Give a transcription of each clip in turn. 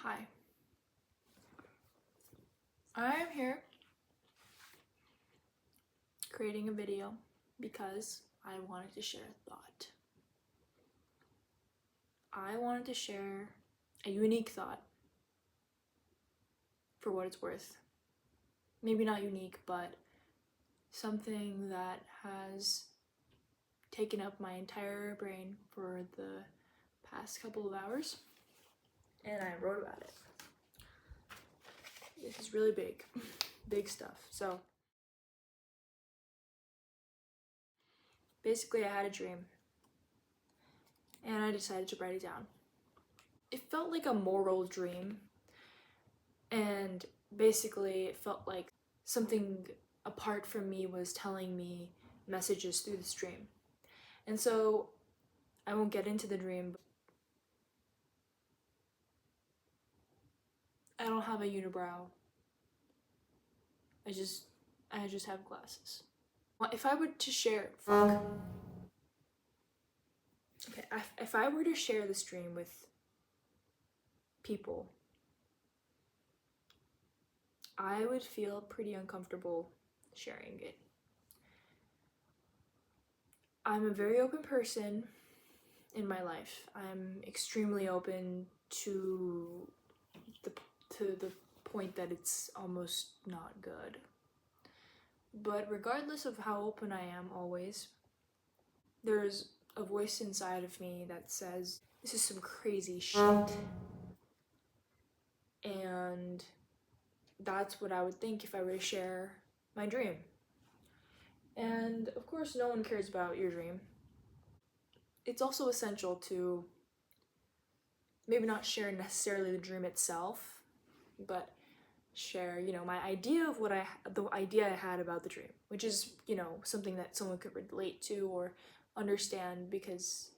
Hi. I am here creating a video because I wanted to share a thought. I wanted to share a unique thought for what it's worth. Maybe not unique, but something that has taken up my entire brain for the past couple of hours, and I wrote about it. This is really big, big stuff. So basically I had a dream and I decided to write it down. It felt like a moral dream, and basically it felt like something apart from me was telling me messages through the dream. And so I won't get into the dream. I don't have a unibrow. I just have glasses. If I were to share, if I were to share this dream with people, I would feel pretty uncomfortable sharing it. I'm a very open person in my life. I'm extremely open to the point that it's almost not good. But regardless of how open I am always, there's a voice inside of me that says, this is some crazy shit. And that's what I would think if I were to share my dream. And of course, no one cares about your dream. It's also essential to maybe not share necessarily the dream itself, but share, my idea of the idea I had about the dream, which is, something that someone could relate to or understand because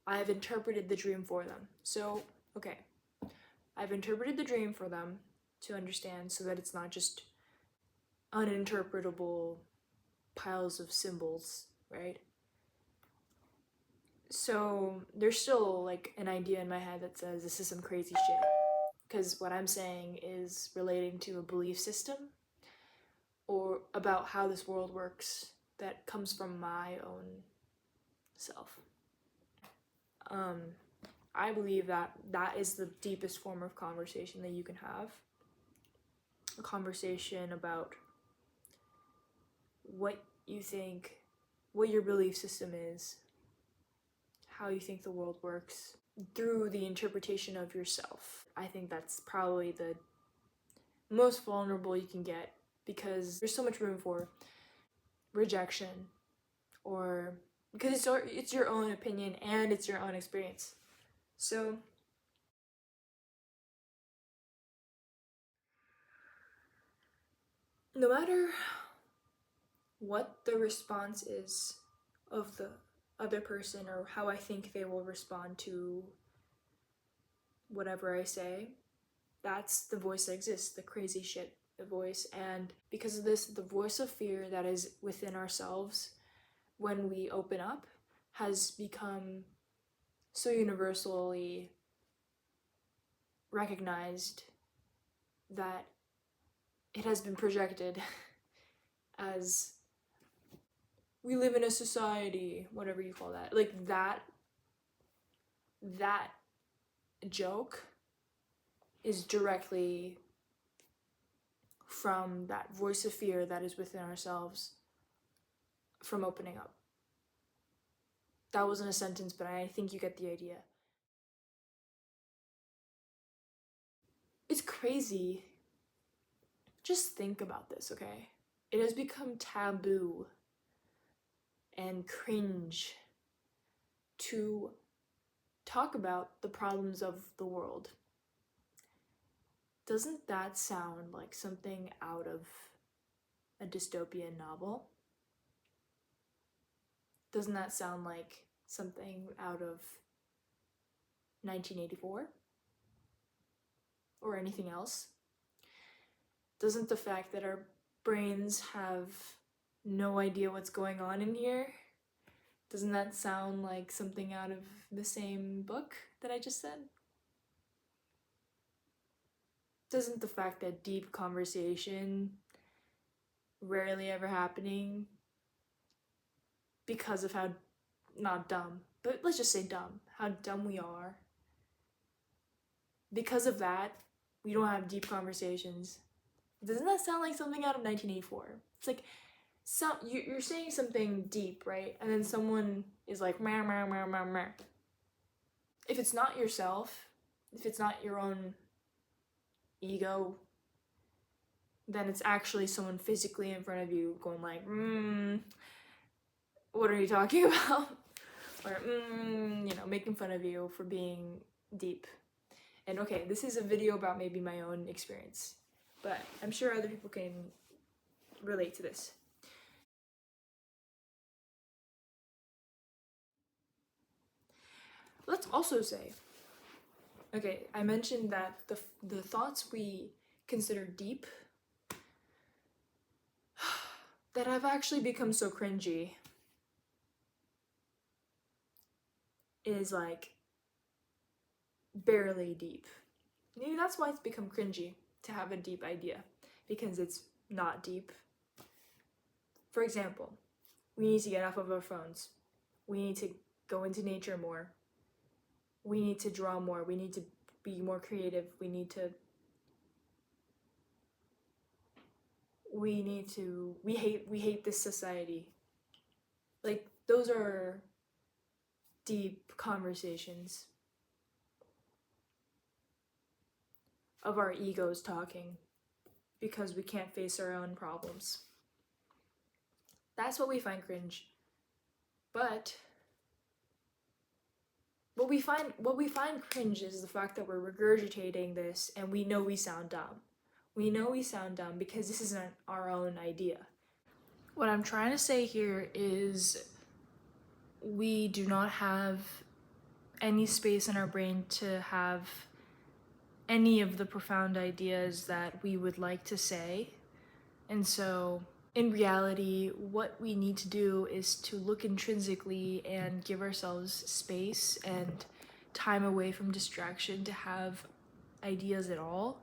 I have interpreted the dream for them. So, okay, I've interpreted the dream for them to understand so that it's not just uninterpretable piles of symbols, right? So there's still like an idea in my head that says this is some crazy shit, because what I'm saying is relating to a belief system or about how this world works that comes from my own self. I believe that is the deepest form of conversation that you can have. A conversation about what you think, what your belief system is, how you think the world works through the interpretation of yourself. I think that's probably the most vulnerable you can get because there's so much room for rejection, or because it's your own opinion and it's your own experience. So no matter what the response is of the other person or how I think they will respond to whatever I say, that's the voice that exists, the crazy shit, the voice. And because of this, the voice of fear that is within ourselves when we open up has become so universally recognized that it has been projected as we live in a society, whatever you call that. Like that joke is directly from that voice of fear that is within ourselves from opening up. That wasn't a sentence, but I think you get the idea. It's crazy. Just think about this, okay? It has become taboo and cringe to talk about the problems of the world. Doesn't that sound like something out of a dystopian novel? Doesn't that sound like something out of 1984? Or anything else? Doesn't the fact that our brains have no idea what's going on in here, doesn't that sound like something out of the same book that I just said? doesn't the fact that deep conversation rarely ever happening because of how, not dumb, but let's just say dumb, how dumb we are. Because of that, we don't have deep conversations. Doesn't that sound like something out of 1984? It's like, you're saying something deep, right? And then someone is like, meh, meh, meh, meh, meh. If it's not yourself, if it's not your own ego, then it's actually someone physically in front of you going like, what are you talking about? Or, making fun of you for being deep. And okay, this is a video about maybe my own experience, but I'm sure other people can relate to this. Let's also say, okay, I mentioned that the thoughts we consider deep that have actually become so cringy is like barely deep. Maybe that's why it's become cringy to have a deep idea, because it's not deep. For example, we need to get off of our phones. We need to go into nature more. We need to draw more. We need to be more creative. We hate this society. Like, those are deep conversations of our egos talking because we can't face our own problems. That's what we find cringe. But what we find cringe is the fact that we're regurgitating this and we know we sound dumb. We know we sound dumb because this isn't our own idea. What I'm trying to say here is we do not have any space in our brain to have any of the profound ideas that we would like to say. And so in reality, what we need to do is to look intrinsically and give ourselves space and time away from distraction to have ideas at all.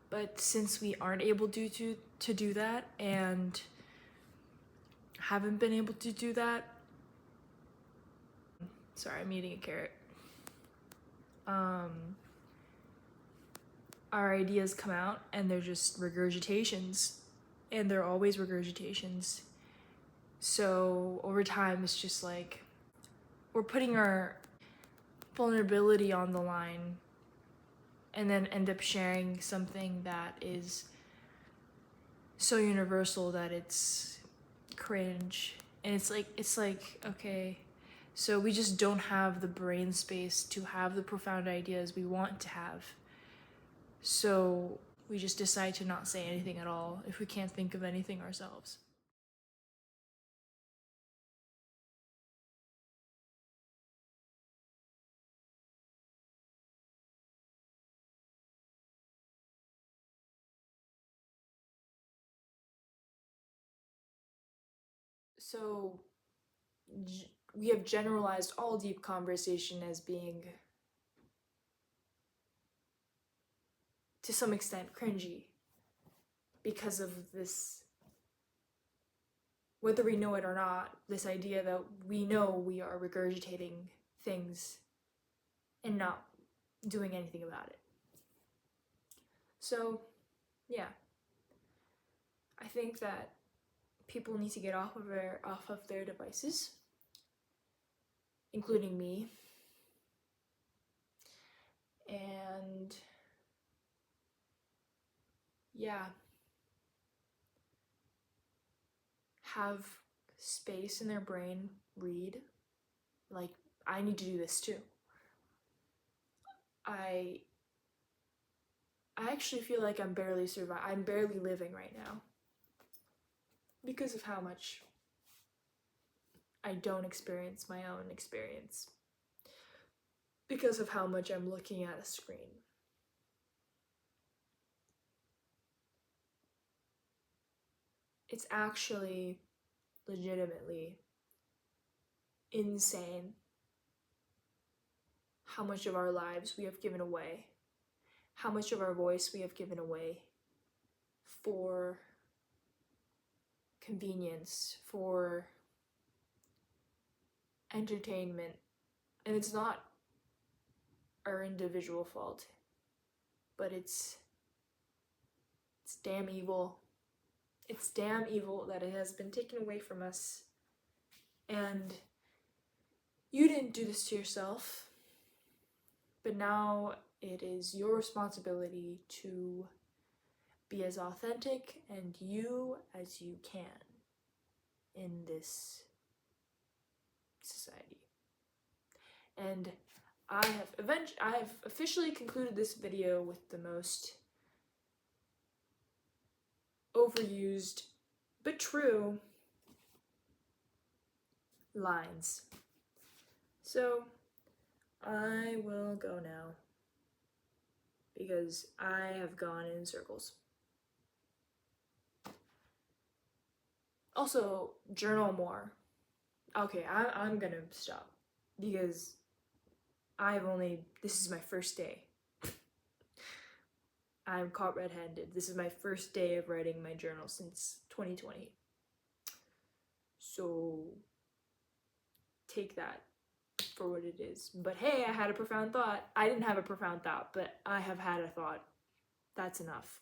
But since we aren't able to do that and haven't been able to do that, sorry, I'm eating a carrot. Our ideas come out and they're just regurgitations, and they're always regurgitations. So over time, it's just like we're putting our vulnerability on the line and then end up sharing something that is so universal that it's cringe. And it's like, okay, so we just don't have the brain space to have the profound ideas we want to have. So we just decide to not say anything at all if we can't think of anything ourselves. So we have generalized all deep conversation as being, to some extent, cringy because of this, whether we know it or not, this idea that we know we are regurgitating things and not doing anything about it. So, yeah, I think that people need to get off of their devices, including me, and yeah, have space in their brain, read. Like, I need to do this too. I actually feel like I'm barely living right now because of how much I don't experience my own experience, because of how much I'm looking at a screen. It's actually legitimately insane how much of our lives we have given away how much of our voice we have given away for convenience, for entertainment. And it's not our individual fault, but it's damn evil. It's damn evil that it has been taken away from us. And you didn't do this to yourself, but now it is your responsibility to be as authentic and you as you can in this society. And I have officially concluded this video with the most overused but true lines. So I will go now because I have gone in circles. Also, journal more. Okay, I'm gonna stop because this is my first day. I'm caught red-handed. This is my first day of writing my journal since 2020. So take that for what it is. But hey, I had a profound thought. I didn't have a profound thought, but I have had a thought. That's enough.